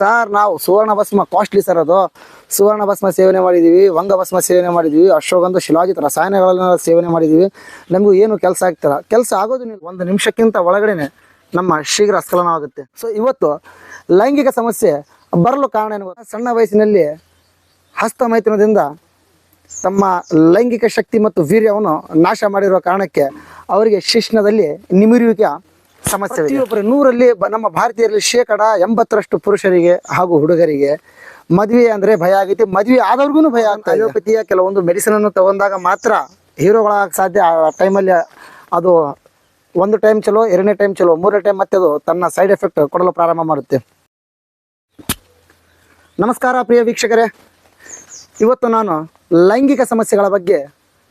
Sir ನಾವು ಸುವರ್ಣ ಭಸ್ಮ costly sir ಅದು ಸುವರ್ಣ ಭಸ್ಮ ಸೇವನೆ ಮಾಡಿದ್ದೀವಿ, ವಂಗ ಭಸ್ಮ ಸೇವನೆ ಮಾಡಿದ್ದೀವಿ, ಅಶ್ವಗಂಧ ಶಿಲಾಜಿತ ರಸಾಯನಗಳನ್ನ ಸೇವನೆ ಮಾಡಿದ್ದೀವಿ. ನಮಗೂ ಏನು ಕೆಲಸ ಆಗ್ತಿಲ್ಲ. ಕೆಲಸ ಆಗೋದು ಒಂದು ನಿಮಿಷಕ್ಕಿಂತ ಒಳಗಡೆನೆ ನಮ್ಮ ಶೀಘ್ರ ಸ್ಖಲನ ಆಗುತ್ತೆ. ಸೊ ಇವತ್ತು ಲೈಂಗಿಕ ಸಮಸ್ಯೆ ಬರಲು ಕಾರಣ ಏನು ಗೊತ್ತಾ? ಸಣ್ಣ ವಯಸ್ಸಿನಲ್ಲಿ ಹಸ್ತಮೈಥುನದಿಂದ ತಮ್ಮ ಲೈಂಗಿಕ ಶಕ್ತಿ ಮತ್ತು ವೀರ್ಯವನ್ನು ನಾಶ ಮಾಡಿರುವ ಕಾರಣಕ್ಕೆ ಅವರಿಗೆ ಶಿಶ್ನದಲ್ಲಿ ನಿಮಿರುವಿಕೆ ಸಮಸ್ಯೆ ಇದೆ. ನೂರಲ್ಲಿ ನಮ್ಮ ಭಾರತೀಯರಲ್ಲಿ 80% ಪುರುಷರಿಗೆ ಹಾಗೂ ಹುಡುಗರಿಗೆ ಮದುವೆ ಅಂದರೆ ಭಯ ಆಗೈತಿ. ಮದುವೆ ಆದವ್ರಿಗೂ ಭಯ ಆಗ್ತಾ. ಅಲೋಪತಿಯ ಕೆಲವೊಂದು ಮೆಡಿಸಿನ್ ಅನ್ನು ತಗೊಂಡಾಗ ಮಾತ್ರ ಹೀರೋಗಳಾಗಕ್ಕೆ ಸಾಧ್ಯ. ಆ ಟೈಮಲ್ಲಿ ಅದು ಒಂದು ಟೈಮ್ ಚಲೋ, ಎರಡನೇ ಟೈಮ್ ಚಲೋ, ಮೂರನೇ ಟೈಮ್ ಮತ್ತೆ ಅದು ತನ್ನ ಸೈಡ್ ಎಫೆಕ್ಟ್ ಕೊಡಲು ಪ್ರಾರಂಭ ಮಾಡುತ್ತೆ. ನಮಸ್ಕಾರ ಪ್ರಿಯ ವೀಕ್ಷಕರೇ, ಇವತ್ತು ನಾನು ಲೈಂಗಿಕ ಸಮಸ್ಯೆಗಳ ಬಗ್ಗೆ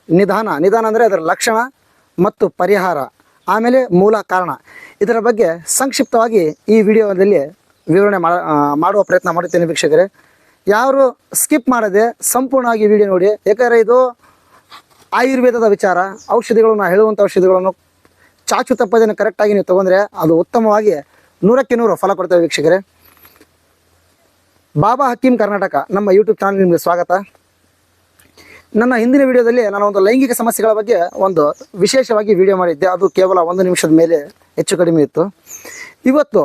ನಿಧಾನ ಅಂದರೆ ಅದರ ಲಕ್ಷಣ ಮತ್ತು ಪರಿಹಾರ, ಆಮೇಲೆ ಮೂಲ ಕಾರಣ, ಇದರ ಬಗ್ಗೆ ಸಂಕ್ಷಿಪ್ತವಾಗಿ ಈ ವಿಡಿಯೋದಲ್ಲಿ ವಿವರಣೆ ಮಾಡುವ ಪ್ರಯತ್ನ ಮಾಡುತ್ತೇನೆ. ವೀಕ್ಷಕರೇ, ಯಾರು ಸ್ಕಿಪ್ ಮಾಡದೆ ಸಂಪೂರ್ಣವಾಗಿ ವಿಡಿಯೋ ನೋಡಿ. ಯಾಕಂದರೆ ಇದು ಆಯುರ್ವೇದದ ವಿಚಾರ. ಔಷಧಿಗಳು, ನಾನು ಹೇಳುವಂಥ ಔಷಧಿಗಳನ್ನು ಚಾಚು ತಪ್ಪದೇನೆ ಕರೆಕ್ಟಾಗಿ ನೀವು ತೊಗೊಂಡ್ರೆ ಅದು ಉತ್ತಮವಾಗಿ 100ಕ್ಕೆ 100 ಫಲ ಕೊಡ್ತೇವೆ. ವೀಕ್ಷಕರೇ, ಬಾಬಾ ಹಕೀಮ್ ಕರ್ನಾಟಕ ನಮ್ಮ ಯೂಟ್ಯೂಬ್ ಚಾನಲ್ ನಿಮಗೆ ಸ್ವಾಗತ. ನನ್ನ ಹಿಂದಿನ ವಿಡಿಯೋದಲ್ಲಿ ನಾನು ಒಂದು ಲೈಂಗಿಕ ಸಮಸ್ಯೆಗಳ ಬಗ್ಗೆ ಒಂದು ವಿಶೇಷವಾಗಿ ವಿಡಿಯೋ ಮಾಡಿದ್ದೆ. ಅದು ಕೇವಲ 1 ನಿಮಿಷದ ಮೇಲೆ ಹೆಚ್ಚು ಕಡಿಮೆ ಇತ್ತು. ಇವತ್ತು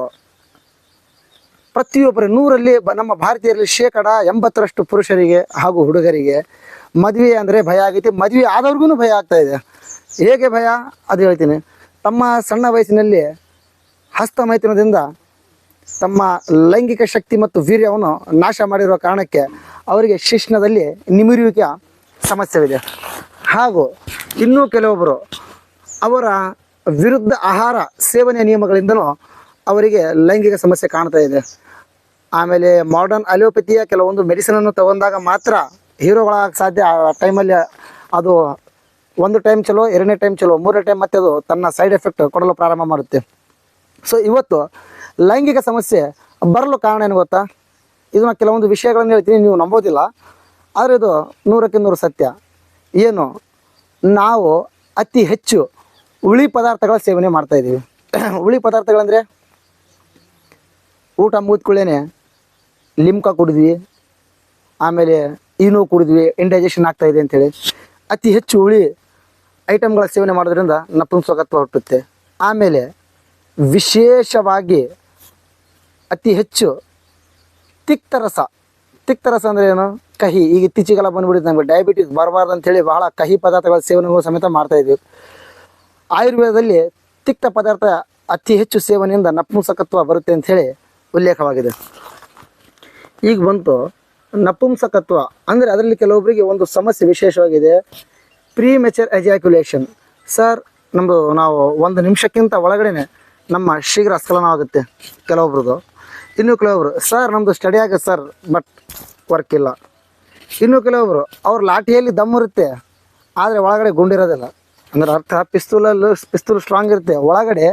ಪ್ರತಿಯೊಬ್ಬರು 100ರಲ್ಲಿ ನಮ್ಮ ಭಾರತೀಯರಲ್ಲಿ 80% ಪುರುಷರಿಗೆ ಹಾಗೂ ಹುಡುಗರಿಗೆ ಮದುವೆ ಅಂದರೆ ಭಯ ಆಗೈತಿ. ಮದುವೆ ಆದವ್ರಿಗೂ ಭಯ ಆಗ್ತಾ ಇದೆ. ಹೇಗೆ ಭಯ ಅದು ಹೇಳ್ತೀನಿ. ತಮ್ಮ ಸಣ್ಣ ವಯಸ್ಸಿನಲ್ಲಿ ಹಸ್ತಮೈಥುನದಿಂದ ತಮ್ಮ ಲೈಂಗಿಕ ಶಕ್ತಿ ಮತ್ತು ವೀರ್ಯವನ್ನು ನಾಶ ಮಾಡಿರುವ ಕಾರಣಕ್ಕೆ ಅವರಿಗೆ ಶಿಶ್ನದಲ್ಲಿ ನಿಮಿರುವಿಕೆ ಸಮಸ್ಯೆವಿದೆ. ಹಾಗೂ ಇನ್ನೂ ಕೆಲವೊಬ್ಬರು ಅವರ ವಿರುದ್ಧ ಆಹಾರ ಸೇವನೆಯ ನಿಯಮಗಳಿಂದಲೂ ಅವರಿಗೆ ಲೈಂಗಿಕ ಸಮಸ್ಯೆ ಕಾಣ್ತಾ ಇದೆ. ಆಮೇಲೆ ಮಾಡರ್ನ್ ಅಲೋಪತಿಯ ಕೆಲವೊಂದು ಮೆಡಿಸಿನನ್ನು ತಗೊಂಡಾಗ ಮಾತ್ರ ಹೀರೋಗಳಾಗಕ್ಕೆ ಸಾಧ್ಯ. ಆ ಟೈಮಲ್ಲಿ ಅದು ಒಂದು ಟೈಮ್ ಚಲೋ, ಎರಡನೇ ಟೈಮ್ ಚಲೋ, ಮೂರನೇ ಟೈಮ್ ಮತ್ತೆ ಅದು ತನ್ನ ಸೈಡ್ ಎಫೆಕ್ಟ್ ಕೊಡಲು ಪ್ರಾರಂಭ ಮಾಡುತ್ತೆ. ಸೊ ಇವತ್ತು ಲೈಂಗಿಕ ಸಮಸ್ಯೆ ಬರಲು ಕಾರಣ ಏನು ಗೊತ್ತಾ? ಇದನ್ನ ಕೆಲವೊಂದು ವಿಷಯಗಳನ್ನು ಹೇಳ್ತೀನಿ, ನೀವು ನಂಬೋದಿಲ್ಲ, ಆದರೆ ಇದು 100ಕ್ಕೆ 100 ಸತ್ಯ. ಏನು, ನಾವು ಅತಿ ಹೆಚ್ಚು ಹುಳಿ ಪದಾರ್ಥಗಳ ಸೇವನೆ ಮಾಡ್ತಾಯಿದ್ದೀವಿ. ಹುಳಿ ಪದಾರ್ಥಗಳಂದರೆ ಊಟ ಮುಗಿದ್ಕೊಳ್ಳೇನೆ ಲಿಮ್ಕಾ ಕುಡಿದ್ವಿ, ಆಮೇಲೆ ಈನೋ ಕುಡಿದ್ವಿ, ಇಂಡೈಜೆಷನ್ ಆಗ್ತಾಯಿದೆ ಅಂಥೇಳಿ ಅತಿ ಹೆಚ್ಚು ಹುಳಿ ಐಟಮ್ಗಳ ಸೇವನೆ ಮಾಡೋದ್ರಿಂದ ನಪುಂಸಕತ್ವ ಹುಟ್ಟುತ್ತೆ. ಆಮೇಲೆ ವಿಶೇಷವಾಗಿ ಅತಿ ಹೆಚ್ಚು ತಿಕ್ತರಸ ಅಂದರೆ ಏನು? ಕಹಿ. ಈಗ ಇತ್ತೀಚೆಗೆಲ್ಲ ಬಂದುಬಿಟ್ಟಿದೆ. ನಮಗೆ ಡಯಾಬಿಟಿಸ್ ಬರಬಾರ್ದು ಅಂಥೇಳಿ ಬಹಳ ಕಹಿ ಪದಾರ್ಥಗಳ ಸೇವನೆಗಳು ಸಮೇತ ಮಾಡ್ತಾಯಿದ್ವಿ. ಆಯುರ್ವೇದದಲ್ಲಿ ತಿಕ್ತ ಪದಾರ್ಥ ಅತಿ ಹೆಚ್ಚು ಸೇವನೆಯಿಂದ ನಪುಂಸಕತ್ವ ಬರುತ್ತೆ ಅಂಥೇಳಿ ಉಲ್ಲೇಖವಾಗಿದೆ. ಈಗ ಬಂತು ನಪುಂಸಕತ್ವ ಅಂದರೆ ಅದರಲ್ಲಿ ಕೆಲವೊಬ್ಬರಿಗೆ ಒಂದು ಸಮಸ್ಯೆ ವಿಶೇಷವಾಗಿದೆ, ಪ್ರೀಮೆಚರ್ ಎಜಾಕ್ಯುಲೇಷನ್. ಸರ್ ನಾವು 1 ನಿಮಿಷಕ್ಕಿಂತ ಒಳಗಡೆ ನಮ್ಮ ಶೀಘ್ರ ಸ್ಖಲನ ಆಗುತ್ತೆ ಕೆಲವೊಬ್ರದ್ದು. ಇನ್ನೂ ಕೆಲವೊಬ್ರು ಸರ್ ನಮ್ಮದು ಸ್ಟಡಿ ಆಗುತ್ತೆ ಸರ್, ಬಟ್ ವರ್ಕ್ ಇಲ್ಲ. ಇನ್ನೂ ಕೆಲವೊಬ್ರು ಅವ್ರ ಲಾಠಿಯಲ್ಲಿ ದಮ್ಮಿರುತ್ತೆ, ಆದರೆ ಒಳಗಡೆ ಗುಂಡಿರೋದಿಲ್ಲ. ಅಂದರೆ ಅರ್ಥ ಪಿಸ್ತೂಲ್ ಸ್ಟ್ರಾಂಗ್ ಇರುತ್ತೆ, ಒಳಗಡೆ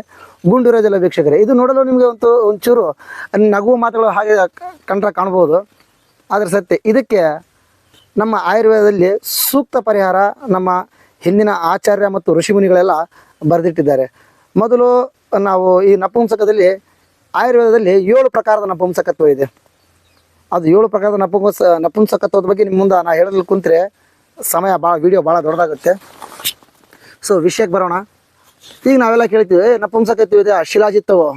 ಗುಂಡಿರೋದಿಲ್ಲ. ವೀಕ್ಷಕರೇ, ಇದು ನೋಡಲು ನಿಮಗೆ ಒಂಚೂರು ನಗುವ ಮಾತುಗಳು ಹಾಗೆ ಕಂಡ್ರೆ ಕಾಣ್ಬೋದು, ಆದರೆ ಸತ್ಯ. ಇದಕ್ಕೆ ನಮ್ಮ ಆಯುರ್ವೇದದಲ್ಲಿ ಸೂಕ್ತ ಪರಿಹಾರ ನಮ್ಮ ಹಿಂದಿನ ಆಚಾರ್ಯ ಮತ್ತು ಋಷಿಮುನಿಗಳೆಲ್ಲ ಬರೆದಿಟ್ಟಿದ್ದಾರೆ. ಮೊದಲು ನಾವು ಈ ನಪುಂಸಕದಲ್ಲಿ ಆಯುರ್ವೇದದಲ್ಲಿ 7 ಪ್ರಕಾರದ ನಪುಂಸಕತ್ವ ಇದೆ. ಅದು 7 ಪ್ರಕಾರದ ನಪುಂಸಕತ್ವದ ಬಗ್ಗೆ ನಿಮ್ಮ ಮುಂದೆ ನಾನು ಹೇಳಲು ಕುಂತ್ರೆ ಸಮಯ ವಿಡಿಯೋ ಭಾಳ ದೊಡ್ಡದಾಗುತ್ತೆ. ಸೊ ವಿಷಯಕ್ಕೆ ಬರೋಣ. ಈಗ ನಾವೆಲ್ಲ ಕೇಳ್ತೀವಿ ನಪುಂಸಕತ್ವ ಇದೆ, ಶಿಲಾಜಿತ್ ತಗೋ.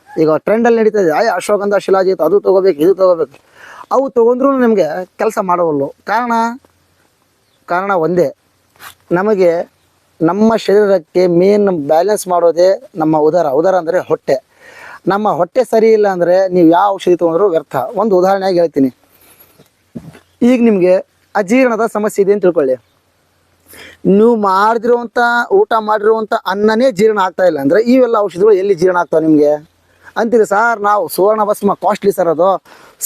ಈಗ ಟ್ರೆಂಡಲ್ಲಿ ನಡೀತಾ ಇದೆ, ಅಶ್ವಗಂಧ ಶಿಲಾಜಿತ್ ಅದು ತೊಗೋಬೇಕು, ಇದು ತೊಗೋಬೇಕು. ಅವು ತೊಗೊಂಡ್ರೂ ನಿಮಗೆ ಕೆಲಸ ಮಾಡೋವಲ್ಲು. ಕಾರಣ ಒಂದೇ, ನಮಗೆ ನಮ್ಮ ಶರೀರಕ್ಕೆ ಮೇನ್ ಬ್ಯಾಲೆನ್ಸ್ ಮಾಡೋದೇ ನಮ್ಮ ಉದರ ಅಂದರೆ ಹೊಟ್ಟೆ. ನಮ್ಮ ಹೊಟ್ಟೆ ಸರಿ ಇಲ್ಲ ಅಂದರೆ ನೀವು ಯಾವ ಔಷಧಿ ತೊಗೊಂಡ್ರೂ ವ್ಯರ್ಥ. ಒಂದು ಉದಾಹರಣೆಯಾಗಿ ಹೇಳ್ತೀನಿ. ಈಗ ನಿಮಗೆ ಅಜೀರ್ಣದ ಸಮಸ್ಯೆ ಇದೆ ಅಂತ ತಿಳ್ಕೊಳ್ಳಿ. ನೀವು ಊಟ ಮಾಡಿರುವಂಥ ಅನ್ನನೇ ಜೀರ್ಣ ಆಗ್ತಾಯಿಲ್ಲ ಅಂದರೆ ಇವೆಲ್ಲ ಔಷಧಿಗಳು ಎಲ್ಲಿ ಜೀರ್ಣ ಆಗ್ತಾವೆ ನಿಮಗೆ ಅಂತೀರಿ. ಸರ್ ನಾವು ಸುವರ್ಣ ಭಸ್ಮ ಕಾಸ್ಟ್ಲಿ ಸರ್ ಅದು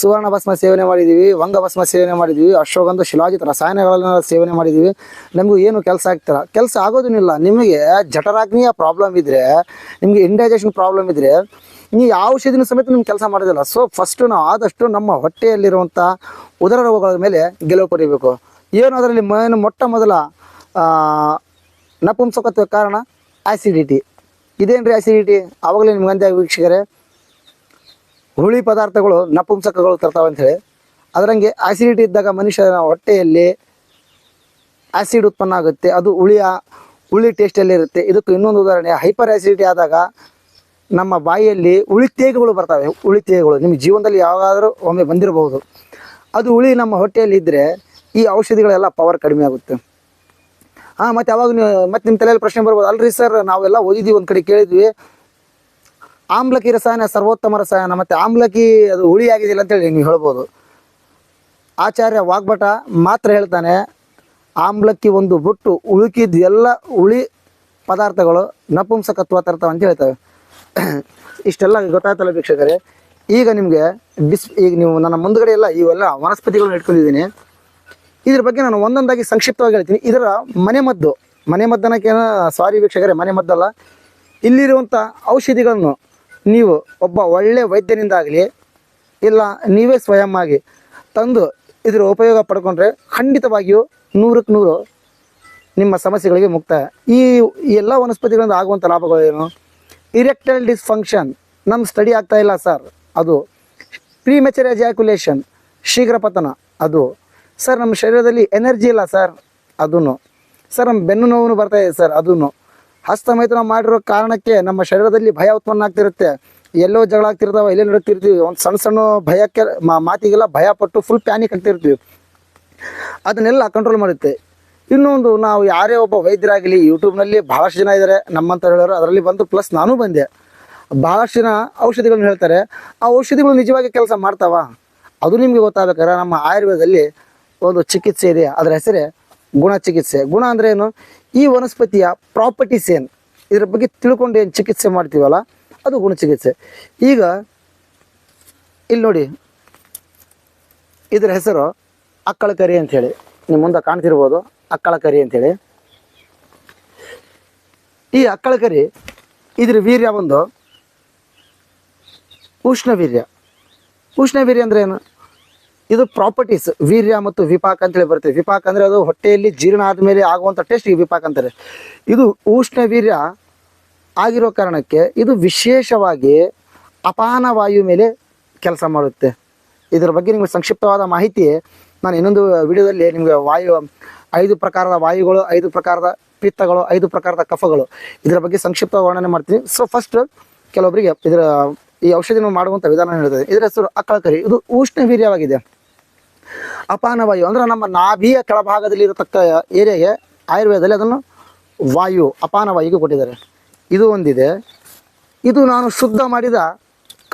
ಸುವರ್ಣ ಭಸ್ಮ ಸೇವನೆ ಮಾಡಿದ್ದೀವಿ, ವಂಗ ಭಸ್ಮ ಸೇವನೆ ಮಾಡಿದ್ದೀವಿ, ಅಶ್ವಗಂಧ ಶಿಲಾಜಿತ ರಸಾಯನಗಳನ್ನ ಸೇವನೆ ಮಾಡಿದ್ದೀವಿ, ನಮಗೂ ಏನು ಕೆಲಸ ಆಗ್ತಿಲ್ಲ. ಕೆಲಸ ಆಗೋದಿಲ್ಲ. ನಿಮಗೆ ಜಠರಾಗ್ನಿಯ ಪ್ರಾಬ್ಲಮ್ ಇದ್ದರೆ, ನಿಮಗೆ ಇಂಡೈಜೆಷನ್ ಪ್ರಾಬ್ಲಮ್ ಇದ್ದರೆ ನೀವು ಯಾವ ಔಷಧಿನೂ ಸಮೇತ ನಿಮ್ಗೆ ಕೆಲಸ ಮಾಡೋದಿಲ್ಲ. ಸೊ ಫಸ್ಟು ನಾವು ಆದಷ್ಟು ನಮ್ಮ ಹೊಟ್ಟೆಯಲ್ಲಿರುವಂಥ ಉದರ ರೋಗಗಳ ಮೇಲೆ ಗೆಲುವು ಪಡಿಬೇಕು. ಏನು ಅದರಲ್ಲಿ ಮೊಟ್ಟ ಮೊದಲ ನಪುಂಸಕತ್ವ ಕಾರಣ ಆ್ಯಸಿಡಿಟಿ. ಇದೇನು ರೀ ಆ್ಯಸಿಡಿಟಿ? ಆವಾಗಲೇ ನಿಮ್ಗೆ ಅಂದೆ ವೀಕ್ಷಕರೇ, ಹುಳಿ ಪದಾರ್ಥಗಳು ನಪುಂಸಕಗಳು ತರ್ತಾವೆ ಅಂಥೇಳಿ. ಅದರಂಗೆ ಆಸಿಡಿಟಿ ಇದ್ದಾಗ ಮನುಷ್ಯನ ಹೊಟ್ಟೆಯಲ್ಲಿ ಆಸಿಡ್ ಉತ್ಪನ್ನ ಆಗುತ್ತೆ, ಅದು ಹುಳಿ ಟೇಸ್ಟಲ್ಲಿ ಇರುತ್ತೆ. ಇದಕ್ಕೆ ಇನ್ನೊಂದು ಉದಾಹರಣೆ, ಹೈಪರ್ ಆಸಿಡಿಟಿ ಆದಾಗ ನಮ್ಮ ಬಾಯಿಯಲ್ಲಿ ಉಳಿತೇಗುಗಳು ಬರ್ತವೆ. ಉಳಿತೇಗುಗಳು ನಿಮ್ಮ ಜೀವನದಲ್ಲಿ ಯಾವಾಗಾದರೂ ಒಮ್ಮೆ ಬಂದಿರಬಹುದು. ಅದು ಹುಳಿ ನಮ್ಮ ಹೊಟ್ಟೆಯಲ್ಲಿ ಇದ್ದರೆ ಈ ಔಷಧಿಗಳೆಲ್ಲ ಪವರ್ ಕಡಿಮೆ ಆಗುತ್ತೆ. ಮತ್ತು ಅವಾಗ ಮತ್ತು ನಿಮ್ಮ ತಲೆಯಲ್ಲಿ ಪ್ರಶ್ನೆ ಬರ್ಬೋದು, ಅಲ್ರಿ ಸರ್ ನಾವೆಲ್ಲ ಓದಿದ್ದೀವಿ, ಒಂದು ಕಡೆ ಕೇಳಿದ್ವಿ, ಆಮ್ಲಕಿ ರಸಾಯನ ಸರ್ವೋತ್ತಮ ರಸಾಯನ, ಮತ್ತು ಆಮ್ಲಕಿ ಅದು ಹುಳಿ ಆಗಿದಿಲ್ಲ ಅಂತೇಳಿ ನೀವು ಹೇಳ್ಬೋದು. ಆಚಾರ್ಯ ವಾಗ್ಭಟ ಮಾತ್ರ ಹೇಳ್ತಾನೆ, ಆಮ್ಲಕ್ಕಿ ಒಂದು ಬಿಟ್ಟು ಉಳುಕಿದ್ದು ಎಲ್ಲ ಹುಳಿ ಪದಾರ್ಥಗಳು ನಪುಂಸಕತ್ವ ತರ್ತಾವೆ ಅಂತ ಹೇಳ್ತವೆ. ಇಷ್ಟೆಲ್ಲ ಗೊತ್ತಾಯ್ತಲ್ಲ ವೀಕ್ಷಕರೇ. ಈಗ ನಿಮಗೆ ಈಗ ನೀವು ನನ್ನ ಮುಂದುಗಡೆ ಎಲ್ಲ ಇವೆಲ್ಲ ವನಸ್ಪತಿಗಳನ್ನ ಇಟ್ಕೊಂಡಿದ್ದೀನಿ. ಇದ್ರ ಬಗ್ಗೆ ನಾನು ಒಂದೊಂದಾಗಿ ಸಂಕ್ಷಿಪ್ತವಾಗಿ ಹೇಳ್ತೀನಿ. ಇದರ ಮನೆಮದ್ದನಕ್ಕೇನೋ ಸಾರಿ ವೀಕ್ಷಕರೇ, ಮನೆಮದ್ದಲ್ಲ, ಇಲ್ಲಿರುವಂಥ ಔಷಧಿಗಳನ್ನು ನೀವು ಒಬ್ಬ ಒಳ್ಳೆಯ ವೈದ್ಯನಿಂದಾಗಲಿ ಇಲ್ಲ ನೀವೇ ಸ್ವಯಂ ಆಗಿ ತಂದು ಇದರ ಉಪಯೋಗ ಪಡ್ಕೊಂಡ್ರೆ ಖಂಡಿತವಾಗಿಯೂ 100ಕ್ಕೆ 100 ನಿಮ್ಮ ಸಮಸ್ಯೆಗಳಿಗೆ ಮುಕ್ತಾಯ. ಈ ಎಲ್ಲ ವನಸ್ಪತಿಗಳಿಂದ ಆಗುವಂಥ ಲಾಭಗಳೇನು? ಇರೆಕ್ಟೈಲ್ ಡಿಸ್ಫಂಕ್ಷನ್, ನಮ್ಮ ಸ್ಟಡಿ ಆಗ್ತಾ ಇಲ್ಲ ಸರ್, ಅದು ಪ್ರೀಮೆಚರ್ ಎಜಾಕ್ಯುಲೇಷನ್, ಶೀಘ್ರ ಪತನ, ಅದು ಸರ್. ನಮ್ಮ ಶರೀರದಲ್ಲಿ ಎನರ್ಜಿ ಇಲ್ಲ ಸರ್, ಅದನ್ನು ಸರ್. ನಮ್ಮ ಬೆನ್ನು ನೋವು ಬರ್ತಾಯಿದೆ ಸರ್, ಅದನ್ನು ಹಸ್ತಮೈಥುನ ಮಾಡಿರೋ ಕಾರಣಕ್ಕೆ ನಮ್ಮ ಶರೀರದಲ್ಲಿ ಭಯ ಉತ್ಪನ್ನ ಆಗ್ತಿರುತ್ತೆ. ಎಲ್ಲೋ ಜಗಳ ಆಗ್ತಿರ್ತಾವೆ, ಎಲ್ಲೇ ನಡುತ್ತಿರ್ತೀವಿ, ಒಂದು ಸಣ್ಣ ಸಣ್ಣ ಭಯಕ್ಕೆ ಮಾತಿಗೆಲ್ಲ ಭಯ ಪಟ್ಟು ಫುಲ್ ಪ್ಯಾನಿಕ್ ಆಗ್ತಿರ್ತೀವಿ. ಅದನ್ನೆಲ್ಲ ಕಂಟ್ರೋಲ್ ಮಾಡುತ್ತೆ. ಇನ್ನೊಂದು, ನಾವು ಯಾರೇ ಒಬ್ಬ ವೈದ್ಯರಾಗಲಿ, ಯೂಟ್ಯೂಬ್ನಲ್ಲಿ ಭಾಳಷ್ಟು ಜನ ಇದ್ದಾರೆ ನಮ್ಮಂತ ಹೇಳೋರು, ಅದರಲ್ಲಿ ಬಂದು ಪ್ಲಸ್ ನಾನು ಬಂದೆ. ಭಾಳಷ್ಟು ಜನ ಔಷಧಿಗಳನ್ನ ಹೇಳ್ತಾರೆ. ಆ ಔಷಧಿಗಳು ನಿಜವಾಗಿ ಕೆಲಸ ಮಾಡ್ತಾವ? ಅದು ನಿಮಗೆ ಗೊತ್ತಾಗಬೇಕಾದ್ರೆ ನಮ್ಮ ಆಯುರ್ವೇದದಲ್ಲಿ ಒಂದು ಚಿಕಿತ್ಸೆ ಇದೆ, ಅದರ ಹೆಸರೇ ಗುಣ ಚಿಕಿತ್ಸೆ. ಗುಣ ಅಂದರೆ ಏನು? ಈ ವನಸ್ಪತಿಯ ಪ್ರಾಪರ್ಟೀಸ್ ಏನು, ಇದ್ರ ಬಗ್ಗೆ ತಿಳ್ಕೊಂಡು ಏನು ಚಿಕಿತ್ಸೆ ಮಾಡ್ತೀವಲ್ಲ, ಅದು ಗುಣ ಚಿಕಿತ್ಸೆ. ಈಗ ಇಲ್ಲಿ ನೋಡಿ, ಇದರ ಹೆಸರು ಅಕ್ಕಳಕರಿ ಅಂಥೇಳಿ, ನಿಮ್ಮ ಮುಂದೆ ಕಾಣ್ತಿರ್ಬೋದು, ಅಕ್ಕಳಕರಿ ಅಂಥೇಳಿ. ಈ ಅಕ್ಕಳಕರಿ ಇದ್ರ ವೀರ್ಯ ಒಂದು ಉಷ್ಣವೀರ್ಯ. ಉಷ್ಣವೀರ್ಯ ಅಂದರೆ ಏನು? ಇದು ಪ್ರಾಪರ್ಟೀಸ್, ವೀರ್ಯ ಮತ್ತು ವಿಪಾಕ ಅಂತೇಳಿ ಬರ್ತದೆ. ವಿಪಾಕ ಅಂದರೆ ಅದು ಹೊಟ್ಟೆಯಲ್ಲಿ ಜೀರ್ಣ ಆದಮೇಲೆ ಆಗುವಂಥ ಟೇಸ್ಟಿಗೆ ವಿಪಾಕ ಅಂತಾರೆ. ಇದು ಉಷ್ಣವೀರ್ಯ ಆಗಿರೋ ಕಾರಣಕ್ಕೆ ಇದು ವಿಶೇಷವಾಗಿ ಅಪಾನ ವಾಯು ಮೇಲೆ ಕೆಲಸ ಮಾಡುತ್ತೆ. ಇದರ ಬಗ್ಗೆ ನಿಮಗೆ ಸಂಕ್ಷಿಪ್ತವಾದ ಮಾಹಿತಿ ನಾನು ಇನ್ನೊಂದು ವಿಡಿಯೋದಲ್ಲಿ ನಿಮಗೆ 5 ಪ್ರಕಾರದ ವಾಯುಗಳು, 5 ಪ್ರಕಾರದ ಪಿತ್ತಗಳು, 5 ಪ್ರಕಾರದ ಕಫಗಳು, ಇದರ ಬಗ್ಗೆ ಸಂಕ್ಷಿಪ್ತ ವರ್ಣನೆ ಮಾಡ್ತೀನಿ. ಸೊ ಫಸ್ಟ್ ಕೆಲವೊಬ್ಬರಿಗೆ ಈ ಔಷಧಿನ ಮಾಡುವಂಥ ವಿಧಾನ ಹೇಳ್ತದೆ. ಇದರ ಹೆಸರು ಅಕ್ಕಳಕರಿ. ಇದು ಉಷ್ಣವೀರ್ಯವಾಗಿದೆ. ಅಪಾನವಾಯು ಅಂದರೆ ನಮ್ಮ ನಾಭಿಯ ಕೆಳಭಾಗದಲ್ಲಿ ಇರತಕ್ಕ ಏರಿಯಾಗೆ ಆಯುರ್ವೇದದಲ್ಲಿ ಅದನ್ನು ವಾಯು, ಅಪಾನವಾಯುಗೆ ಕೊಟ್ಟಿದ್ದಾರೆ. ಇದು ಒಂದಿದೆ. ಇದು ನಾನು ಶುದ್ಧ ಮಾಡಿದ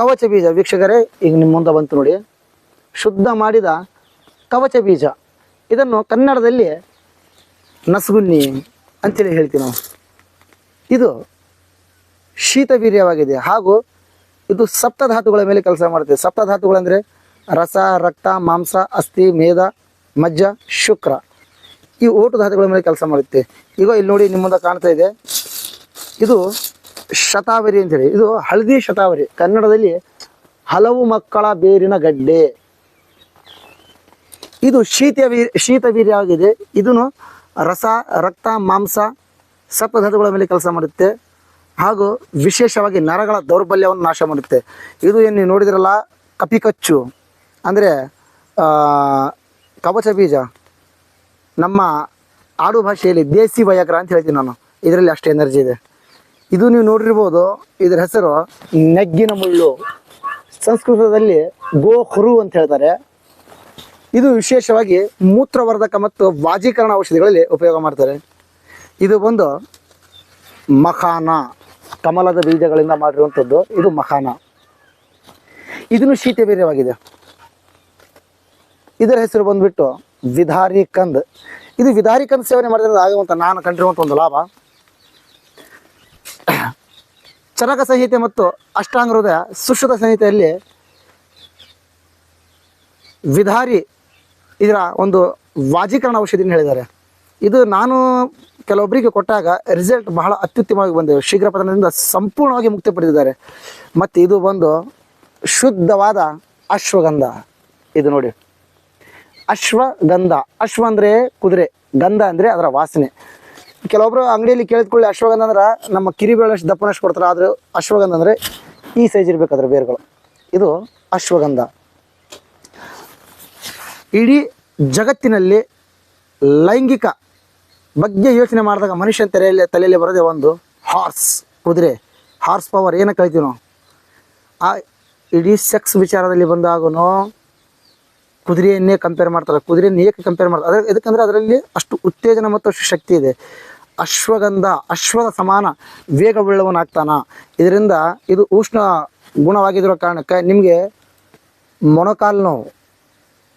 ಕವಚ ಬೀಜ ವೀಕ್ಷಕರೇ, ಈಗ ನಿಮ್ಮ ಮುಂದೆ ಬಂತು ನೋಡಿ, ಶುದ್ಧ ಮಾಡಿದ ಕವಚ ಬೀಜ. ಇದನ್ನು ಕನ್ನಡದಲ್ಲಿ ನಸಗುನ್ನಿ ಅಂತೇಳಿ ಹೇಳ್ತೀವಿ ನಾವು. ಇದು ಶೀತವೀರ್ಯವಾಗಿದೆ ಹಾಗೂ ಇದು ಸಪ್ತಧಾತುಗಳ ಮೇಲೆ ಕೆಲಸ ಮಾಡುತ್ತೆ. ಸಪ್ತಧಾತುಗಳಂದರೆ ರಸ, ರಕ್ತ, ಮಾಂಸ, ಅಸ್ಥಿ, ಮೇದ, ಮಜ್ಜ, ಶುಕ್ರ, ಈ 8 ಧಾತುಗಳ ಮೇಲೆ ಕೆಲಸ ಮಾಡುತ್ತೆ. ಈಗ ಇಲ್ಲಿ ನೋಡಿ ನಿಮ್ಮ ಮುಂದೆ ಕಾಣ್ತಾ ಇದೆ, ಇದು ಶತಾವರಿ ಅಂತೇಳಿ. ಇದು ಹಳದಿ ಶತಾವರಿ, ಕನ್ನಡದಲ್ಲಿ ಹಲವು ಮಕ್ಕಳ ಬೇರಿನ ಗಡ್ಡೆ. ಇದು ಶೀತವೀರ್ಯವಾಗಿದೆ. ಇದನ್ನು ರಸ, ರಕ್ತ, ಮಾಂಸ, ಸಪ್ತಧಾತುಗಳ ಮೇಲೆ ಕೆಲಸ ಮಾಡುತ್ತೆ ಹಾಗೂ ವಿಶೇಷವಾಗಿ ನರಗಳ ದೌರ್ಬಲ್ಯವನ್ನು ನಾಶ ಮಾಡುತ್ತೆ. ಇದು ಏನು ನೀವು ನೋಡಿದ್ರಲ್ಲ, ಕಪಿಕಚ್ಚು ಅಂದರೆ ಕವಚ ಬೀಜ, ನಮ್ಮ ಆಡು ಭಾಷೆಯಲ್ಲಿ ದೇಸಿ ವಯಾಗ್ರ ಅಂತ ಹೇಳ್ತೀನಿ ನಾನು. ಇದರಲ್ಲಿ ಅಷ್ಟು ಎನರ್ಜಿ ಇದೆ. ಇದು ನೀವು ನೋಡಿರ್ಬೋದು, ಇದರ ಹೆಸರು ನೆಗ್ಗಿನ ಮುಳ್ಳು, ಸಂಸ್ಕೃತದಲ್ಲಿ ಗೋಹುರು ಅಂತ ಹೇಳ್ತಾರೆ. ಇದು ವಿಶೇಷವಾಗಿ ಮೂತ್ರವರ್ಧಕ ಮತ್ತು ವಾಜೀಕರಣ ಔಷಧಿಗಳಲ್ಲಿ ಉಪಯೋಗ ಮಾಡ್ತಾರೆ. ಇದು ಬಂದು ಮಖಾನ, ಕಮಲದ ಬೀಜಗಳಿಂದ ಮಾಡಿರುವಂಥದ್ದು. ಇದು ಮಖಾನ. ಇದನ್ನು ಶೀತವೀರ್ಯವಾಗಿದೆ. ಇದರ ಹೆಸರು ಬಂದುಬಿಟ್ಟು ವಿಧಾರಿ ಕಂದ್. ಇದು ವಿಧಾರಿ ಕಂದ್ ಸೇವನೆ ಮಾಡಿದ್ರೆ ಆಗುವಂಥ ನಾನು ಕಂಡಿರುವಂಥ ಒಂದು ಲಾಭ, ಚರಕ ಸಂಹಿತೆ ಮತ್ತು ಅಷ್ಟಾಂಗ ಹೃದಯ ಸುಶ್ರುತ ಸಂಹಿತೆಯಲ್ಲಿ ವಿಧಾರಿ ಇದರ ಒಂದು ವಾಜೀಕರಣ ಔಷಧಿನ ಹೇಳಿದ್ದಾರೆ. ಇದು ನಾನು ಕೆಲವೊಬ್ಬರಿಗೆ ಕೊಟ್ಟಾಗ ರಿಸಲ್ಟ್ ಬಹಳ ಅತ್ಯುತ್ತಮವಾಗಿ ಬಂದಿದೆ. ಶೀಘ್ರ ಪತನದಿಂದ ಸಂಪೂರ್ಣವಾಗಿ ಮುಕ್ತಿ ಪಡೆದಿದ್ದಾರೆ. ಮತ್ತು ಇದು ಬಂದು ಶುದ್ಧವಾದ ಅಶ್ವಗಂಧ. ಇದು ನೋಡಿ, ಅಶ್ವಗಂಧ. ಅಶ್ವ ಅಂದರೆ ಕುದುರೆ, ಗಂಧ ಅಂದರೆ ಅದರ ವಾಸನೆ. ಕೆಲವೊಬ್ಬರು ಅಂಗಡಿಯಲ್ಲಿ ಕೇಳಿದ್ಕೊಳ್ಳಿ ಅಶ್ವಗಂಧ ಅಂದ್ರೆ ನಮ್ಮ ಕಿರಿಬೇಳಷ್ಟು ದಪ್ಪನಷ್ಟು ಕೊಡ್ತಾರೆ. ಆದರೆ ಅಶ್ವಗಂಧ ಅಂದರೆ ಈ ಸೈಜ್ ಇರಬೇಕು ಅದರ ಬೇರುಗಳು. ಇದು ಅಶ್ವಗಂಧ. ಇಡೀ ಜಗತ್ತಿನಲ್ಲಿ ಲೈಂಗಿಕ ಬಗ್ಗೆ ಯೋಚನೆ ಮಾಡಿದಾಗ ಮನುಷ್ಯನ ತಲೆಯಲ್ಲಿ ಬರೋದೇ ಒಂದು ಕುದುರೆ, ಹಾರ್ಸ್ ಪವರ್ ಏನು ಕಳಿತೀವಿ ನಾವು. ಆ ಇಡೀ ಸೆಕ್ಸ್ ವಿಚಾರದಲ್ಲಿ ಬಂದಾಗೂ ಕುದುರೆಯನ್ನೇ ಕಂಪೇರ್ ಮಾಡ್ತಾರೆ. ಕುದುರೆಯನ್ನು ಏಕೆ ಕಂಪೇರ್ ಮಾಡ್ತಾರೆ? ಎದಕ್ಕಂದರೆ ಅದರಲ್ಲಿ ಅಷ್ಟು ಉತ್ತೇಜನ ಮತ್ತು ಅಷ್ಟು ಶಕ್ತಿ ಇದೆ. ಅಶ್ವಗಂಧ ಅಶ್ವದ ಸಮಾನ ವೇಗವುಳ್ಳವನಾಗ್ತಾನ. ಇದರಿಂದ ಇದು ಉಷ್ಣ ಗುಣವಾಗಿರೋ ಕಾರಣಕ್ಕೆ ನಿಮಗೆ ಮೊಣಕಾಲು ನೋವು,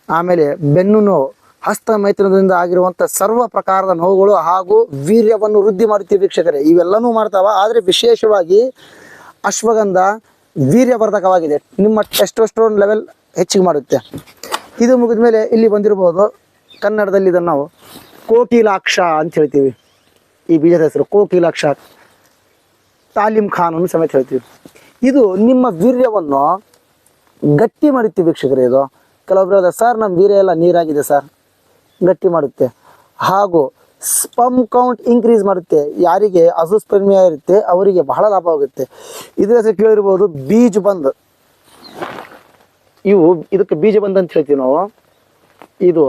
ಆಮೇಲೆ ಬೆನ್ನು ನೋವು, ಹಸ್ತ ಮೈಥುನದಿಂದ ಆಗಿರುವಂಥ ಸರ್ವ ಪ್ರಕಾರದ ನೋವುಗಳು ಹಾಗೂ ವೀರ್ಯವನ್ನು ವೃದ್ಧಿ ಮಾಡುತ್ತೀವಿ ವೀಕ್ಷಕರೇ. ಇವೆಲ್ಲನೂ ಮಾಡ್ತಾವ. ಆದರೆ ವಿಶೇಷವಾಗಿ ಅಶ್ವಗಂಧ ವೀರ್ಯವರ್ಧಕವಾಗಿದೆ. ನಿಮ್ಮ ಟೆಸ್ಟೋಸ್ಟೆರೋನ್ ಲೆವೆಲ್ ಹೆಚ್ಚಿಗೆ ಮಾಡುತ್ತೆ. ಇದು ಮುಗಿದ ಮೇಲೆ ಇಲ್ಲಿ ಬಂದಿರ್ಬೋದು, ಕನ್ನಡದಲ್ಲಿ ಇದನ್ನು ನಾವು ಕೋಕಿಲಾಕ್ಷ ಅಂತ ಹೇಳ್ತೀವಿ. ಈ ಬೀಜದ ಹೆಸರು ಕೋಕಿಲಾಕ್ಷ, ತಾಲೀಮ್ ಖಾನ್ ಅನ್ನು ಸಮೇತ ಹೇಳ್ತೀವಿ. ಇದು ನಿಮ್ಮ ವೀರ್ಯವನ್ನು ಗಟ್ಟಿ ಮಾಡುತ್ತೀವಿ ವೀಕ್ಷಕರೇ. ಇದು ಕೆಲವೊಬ್ಬರು ಹೇಳಿದ್ರೆ ಸರ್ ನಮ್ಮ ವೀರ್ಯ ಎಲ್ಲ ನೀರಾಗಿದೆ ಸರ್, ಗಟ್ಟಿ ಮಾಡುತ್ತೆ. ಹಾಗೂ ಸ್ಪಮ್ ಕೌಂಟ್ ಇನ್ಕ್ರೀಸ್ ಮಾಡುತ್ತೆ. ಯಾರಿಗೆ ಅಜೋಸ್ಪರ್ಮಿಯಾ ಇರುತ್ತೆ ಅವರಿಗೆ ಬಹಳ ಲಾಭವಾಗುತ್ತೆ. ಇದರ ಹೆಸರು ಕೇಳಿರ್ಬೋದು ಬೀಜ ಬಂದ್. ಇದಕ್ಕೆ ಬೀಜ ಬಂದ್ ಅಂತ ಹೇಳ್ತೀವಿ ನಾವು. ಇದು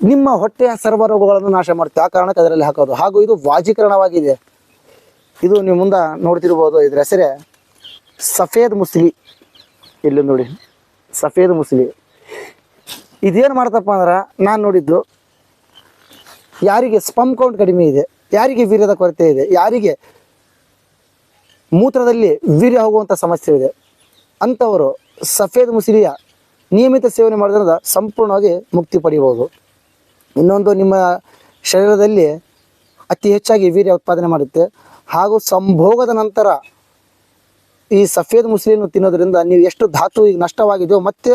ನಿಮ್ಮ ಹೊಟ್ಟೆಯ ಸರ್ವ ರೋಗಗಳನ್ನು ನಾಶ ಮಾಡುತ್ತೆ. ಆ ಕಾರಣಕ್ಕೆ ಅದರಲ್ಲಿ ಹಾಕೋದು. ಹಾಗೂ ಇದು ವಾಜೀಕರಣವಾಗಿದೆ. ಇದು ನೀವು ಮುಂದೆ ನೋಡ್ತಿರ್ಬೋದು. ಇದ್ರ ಹೆಸರೇ ಸಫೇದ್ ಮುಸ್ಲಿ. ಇಲ್ಲಿ ನೋಡಿ ಸಫೇದ್ ಮುಸ್ಲಿ. ಇದೇನು ಮಾಡ್ತಪ್ಪ ಅಂದ್ರೆ ನಾನು ನೋಡಿದ್ದು, ಯಾರಿಗೆ ಸ್ಪಮ್ ಕೌಂಟ್ ಕಡಿಮೆ ಇದೆ, ಯಾರಿಗೆ ವೀರ್ಯದ ಕೊರತೆ ಇದೆ, ಯಾರಿಗೆ ಮೂತ್ರದಲ್ಲಿ ವೀರ್ಯ ಹೋಗುವಂಥ ಸಮಸ್ಯೆ ಇದೆ, ಅಂಥವರು ಸಫೇದ್ ಮುಸ್ಲಿಯ ನಿಯಮಿತ ಸೇವನೆ ಮಾಡೋದ್ರಿಂದ ಸಂಪೂರ್ಣವಾಗಿ ಮುಕ್ತಿ ಪಡಿಬೋದು. ಇನ್ನೊಂದು, ನಿಮ್ಮ ಶರೀರದಲ್ಲಿ ಅತಿ ಹೆಚ್ಚಾಗಿ ವೀರ್ಯ ಉತ್ಪಾದನೆ ಮಾಡುತ್ತೆ. ಹಾಗೂ ಸಂಭೋಗದ ನಂತರ ಈ ಸಫೇದ್ ಮುಸ್ಲಿಯನ್ನು ತಿನ್ನೋದ್ರಿಂದ ನೀವು ಎಷ್ಟು ಧಾತು ಈಗ ನಷ್ಟವಾಗಿದೆಯೋ ಮತ್ತೆ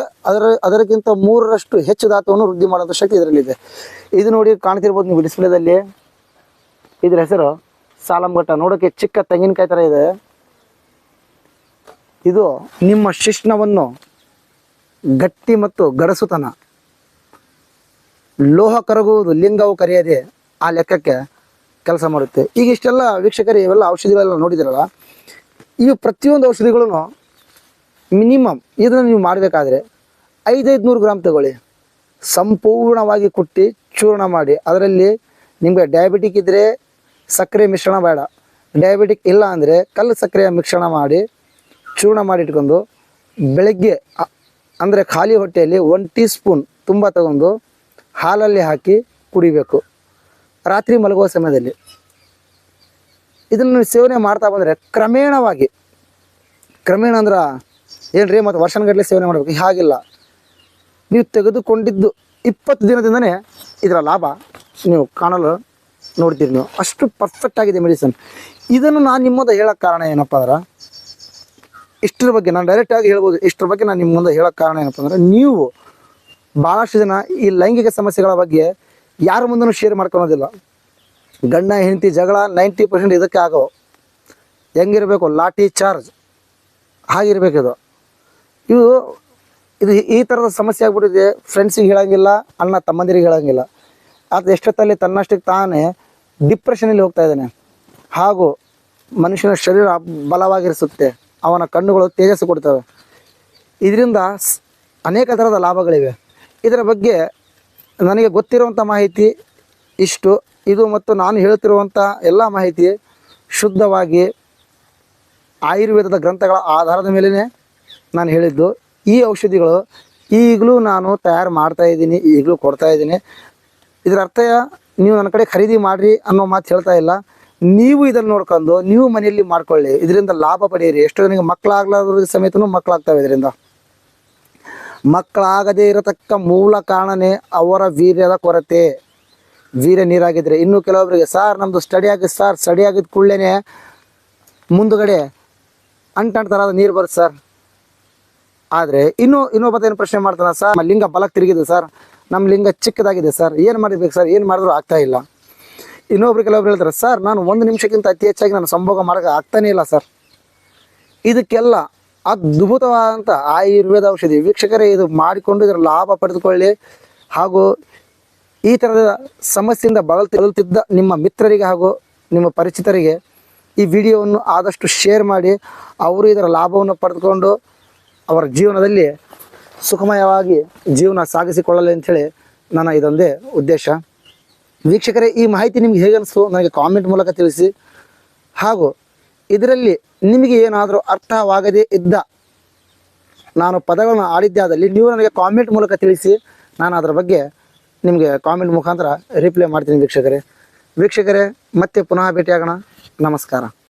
ಅದಕ್ಕಿಂತ 3ರಷ್ಟು ಹೆಚ್ಚು ಧಾತುವನ್ನು ವೃದ್ಧಿ ಮಾಡುವಂಥ ಶಕ್ತಿ ಇದರಲ್ಲಿದೆ. ಇದು ನೋಡಿ ಕಾಣ್ತಿರ್ಬೋದು ನೀವು ಡಿಸ್ಪ್ಲೇದಲ್ಲಿ. ಇದ್ರ ಹೆಸರು ಸಾಲಂಘಟ್ಟ. ನೋಡೋಕ್ಕೆ ಚಿಕ್ಕ ತೆಂಗಿನಕಾಯಿ ಥರ ಇದೆ. ಇದು ನಿಮ್ಮ ಶಿಶ್ನವನ್ನು ಗಟ್ಟಿ ಮತ್ತು ಗಡಸುತನ, ಲೋಹ ಕರಗುವುದು ಲಿಂಗವು ಕರೆಯದೆ ಆ ಲೆಕ್ಕಕ್ಕೆ ಕೆಲಸ ಮಾಡುತ್ತೆ. ಈಗ ಇಷ್ಟೆಲ್ಲ ವೀಕ್ಷಕರೇ ಇವೆಲ್ಲ ಔಷಧಿಗಳೆಲ್ಲ ನೋಡಿದಿರಲ್ಲ, ಇವು ಪ್ರತಿಯೊಂದು ಔಷಧಿಗಳೂ ಮಿನಿಮಮ್ ಇದನ್ನು ನೀವು ಮಾಡಬೇಕಾದ್ರೆ 500 ಗ್ರಾಮ್ ತಗೊಳ್ಳಿ. ಸಂಪೂರ್ಣವಾಗಿ ಕುಟ್ಟಿ ಚೂರ್ಣ ಮಾಡಿ, ಅದರಲ್ಲಿ ನಿಮಗೆ ಡಯಾಬಿಟಿಕ್ ಇದ್ದರೆ ಸಕ್ಕರೆ ಮಿಶ್ರಣ ಬೇಡ, ಡಯಾಬಿಟಿಕ್ ಇಲ್ಲ ಅಂದರೆ ಕಲ್ಲು ಸಕ್ಕರೆಯ ಮಿಶ್ರಣ ಮಾಡಿ ಚೂರ್ಣ ಮಾಡಿ ಇಟ್ಕೊಂಡು ಬೆಳಗ್ಗೆ ಅಂದರೆ ಖಾಲಿ ಹೊಟ್ಟೆಯಲ್ಲಿ 1 ಟೀ ಸ್ಪೂನ್ ತುಂಬ ತಗೊಂಡು ಹಾಲಲ್ಲಿ ಹಾಕಿ ಕುಡಿಬೇಕು ರಾತ್ರಿ ಮಲಗುವ ಸಮಯದಲ್ಲಿ. ಇದನ್ನು ಸೇವನೆ ಮಾಡ್ತಾ ಬಂದರೆ ಕ್ರಮೇಣ ಅಂದ್ರೆ ಏನ್ರಿ ಮತ್ತು ವರ್ಷಗಟ್ಟಲೆ ಸೇವನೆ ಮಾಡಬೇಕು ಹಾಗಿಲ್ಲ. ನೀವು ತೆಗೆದುಕೊಂಡಿದ್ದು 20 ದಿನದಿಂದನೇ ಇದರ ಲಾಭ ನೀವು ಕಾಣಲು ನೋಡ್ತೀರಿ. ನೀವು ಅಷ್ಟು ಪರ್ಫೆಕ್ಟ್ ಆಗಿದೆ ಮೆಡಿಸನ್. ಇದನ್ನು ನಾನು ನಿಮ್ಮ ಮುಂದೆ ಹೇಳೋಕ್ಕೆ ಕಾರಣ ಏನಪ್ಪ ಅಂದ್ರೆ, ಇಷ್ಟರ ಬಗ್ಗೆ ನಾನು ಡೈರೆಕ್ಟಾಗಿ ಹೇಳ್ಬೋದು. ಇಷ್ಟರ ಬಗ್ಗೆ ನಾನು ನಿಮ್ಮ ಮುಂದೆ ಹೇಳೋಕ್ಕೆ ಕಾರಣ ಏನಪ್ಪ ಅಂದ್ರೆ, ನೀವು ಭಾಳಷ್ಟು ಜನ ಈ ಲೈಂಗಿಕ ಸಮಸ್ಯೆಗಳ ಬಗ್ಗೆ ಯಾರ ಮುಂದೂ ಶೇರ್ ಮಾಡ್ಕೊಳೋದಿಲ್ಲ. ಗಂಡ ಹೆಂಡತಿ ಜಗಳ 90% ಇದಕ್ಕೆ ಆಗೋ. ಹೆಂಗಿರಬೇಕು, ಲಾಠಿ ಚಾರ್ಜ್ ಹಾಗಿರ್ಬೇಕಿದು. ಇದು ಈ ಥರದ ಸಮಸ್ಯೆ ಆಗ್ಬಿಟ್ಟಿದೆ. ಫ್ರೆಂಡ್ಸಿಗೆ ಹೇಳೋಂಗಿಲ್ಲ, ಅಣ್ಣ ತಮ್ಮಂದಿರಿಗೆ ಹೇಳೋಂಗಿಲ್ಲ. ಅದು ಎಷ್ಟೊತ್ತಲ್ಲಿ ತನ್ನಷ್ಟಕ್ಕೆ ತಾನೇ ಡಿಪ್ರೆಷನಲ್ಲಿ ಹೋಗ್ತಾ ಇದ್ದಾನೆ. ಹಾಗೂ ಮನುಷ್ಯನ ಶರೀರ ಬಲವಾಗಿರಿಸುತ್ತೆ, ಅವನ ಕಣ್ಣುಗಳು ತೇಜಸ್ಸು ಕೊಡ್ತವೆ. ಇದರಿಂದ ಅನೇಕ ಥರದ ಲಾಭಗಳಿವೆ. ಇದರ ಬಗ್ಗೆ ನನಗೆ ಗೊತ್ತಿರುವಂಥ ಮಾಹಿತಿ ಇಷ್ಟು. ಇದು ಮತ್ತು ನಾನು ಹೇಳ್ತಿರುವಂಥ ಎಲ್ಲ ಮಾಹಿತಿ ಶುದ್ಧವಾಗಿ ಆಯುರ್ವೇದದ ಗ್ರಂಥಗಳ ಆಧಾರದ ಮೇಲೇ ನಾನು ಹೇಳಿದ್ದು. ಈ ಔಷಧಿಗಳು ಈಗಲೂ ನಾನು ತಯಾರು ಮಾಡ್ತಾಯಿದ್ದೀನಿ, ಈಗಲೂ ಕೊಡ್ತಾಯಿದ್ದೀನಿ. ಇದರ ಅರ್ಥ ನೀವು ನನ್ನ ಕಡೆ ಖರೀದಿ ಮಾಡಿರಿ ಅನ್ನೋ ಮಾತು ಹೇಳ್ತಾ ಇಲ್ಲ. ನೀವು ಇದನ್ನು ನೋಡ್ಕೊಂಡು ನೀವು ಮನೆಯಲ್ಲಿ ಮಾಡ್ಕೊಳ್ಳಿ, ಇದರಿಂದ ಲಾಭ ಪಡೆಯಿರಿ. ಎಷ್ಟೋ ಜನಕ್ಕೆ ಮಕ್ಕಳಾಗ್ಲಾದ್ರ ಸಮೇತನೂ ಮಕ್ಕಳಾಗ್ತವೆ. ಇದರಿಂದ ಮಕ್ಕಳಾಗದೇ ಇರತಕ್ಕ ಮೂಲ ಕಾರಣನೇ ಅವರ ವೀರ್ಯದ ಕೊರತೆ. ವೀರ್ಯ ನೀರಾಗಿದ್ದರೆ. ಇನ್ನು ಕೆಲವೊಬ್ಬರಿಗೆ ಸರ್ ನಮ್ಮದು ಸ್ಟಡಿ ಆಗಿದ್ದ ಕೂಡಲೇ ಮುಂದುಗಡೆ ಅಂಟಂಟರಾದ ನೀರು ಬರುತ್ತೆ ಸರ್. ಆದರೆ ಇನ್ನೊಬ್ಬ ಏನು ಪ್ರಶ್ನೆ ಮಾಡ್ತಾನೆ, ಸರ್ ನಮ್ಮ ಲಿಂಗ ಬಲಕ್ಕೆ ತಿರುಗಿದೆ ಸರ್, ನಮ್ಮ ಲಿಂಗ ಚಿಕ್ಕದಾಗಿದೆ ಸರ್, ಏನು ಮಾಡಬೇಕು ಸರ್, ಏನು ಮಾಡಿದ್ರು ಆಗ್ತಾಯಿಲ್ಲ. ಕೆಲವೊಬ್ರು ಹೇಳ್ತಾರೆ, ಸರ್ ನಾನು 1 ನಿಮಿಷಕ್ಕಿಂತ ಅತಿ ಹೆಚ್ಚಾಗಿ ನಾನು ಸಂಭೋಗ ಮಾಡೋಕೆ ಆಗ್ತಾನೇ ಇಲ್ಲ ಸರ್. ಇದಕ್ಕೆಲ್ಲ ಅದ್ಭುತವಾದಂಥ ಆಯುರ್ವೇದ ಔಷಧಿ. ವೀಕ್ಷಕರೇ, ಇದು ಮಾಡಿಕೊಂಡು ಇದರ ಲಾಭ ಪಡೆದುಕೊಳ್ಳಿ. ಹಾಗೂ ಈ ಥರದ ಸಮಸ್ಯೆಯಿಂದ ಬಳಲುತ್ತಿದ್ದ ನಿಮ್ಮ ಮಿತ್ರರಿಗೆ ಹಾಗೂ ನಿಮ್ಮ ಪರಿಚಿತರಿಗೆ ಈ ವಿಡಿಯೋವನ್ನು ಆದಷ್ಟು ಶೇರ್ ಮಾಡಿ. ಅವರು ಇದರ ಲಾಭವನ್ನು ಪಡೆದುಕೊಂಡು ಅವರ ಜೀವನದಲ್ಲಿ ಸುಖಮಯವಾಗಿ ಜೀವನ ಸಾಗಿಸಿಕೊಳ್ಳಲಿ ಅಂಥೇಳಿ ನನ್ನ ಇದೊಂದೇ ಉದ್ದೇಶ. ವೀಕ್ಷಕರೇ, ಈ ಮಾಹಿತಿ ನಿಮ್ಗೆ ಹೇಗೆ ಅನಿಸ್ತು ನನಗೆ ಕಾಮೆಂಟ್ ಮೂಲಕ ತಿಳಿಸಿ. ಹಾಗೂ ಇದರಲ್ಲಿ ನಿಮಗೆ ಏನಾದರೂ ಅರ್ಥವಾಗದೇ ಇದ್ದ ನಾನು ಪದಗಳನ್ನು ಆಡಿದ್ದಾದಲ್ಲಿ ನೀವು ನನಗೆ ಕಾಮೆಂಟ್ ಮೂಲಕ ತಿಳಿಸಿ. ನಾನು ಅದರ ಬಗ್ಗೆ ನಿಮಗೆ ಕಾಮೆಂಟ್ ಮುಖಾಂತರ ರಿಪ್ಲೈ ಮಾಡ್ತೀನಿ ವೀಕ್ಷಕರೇ. ಮತ್ತೆ ಪುನಃ ಭೇಟಿಯಾಗೋಣ. ನಮಸ್ಕಾರ.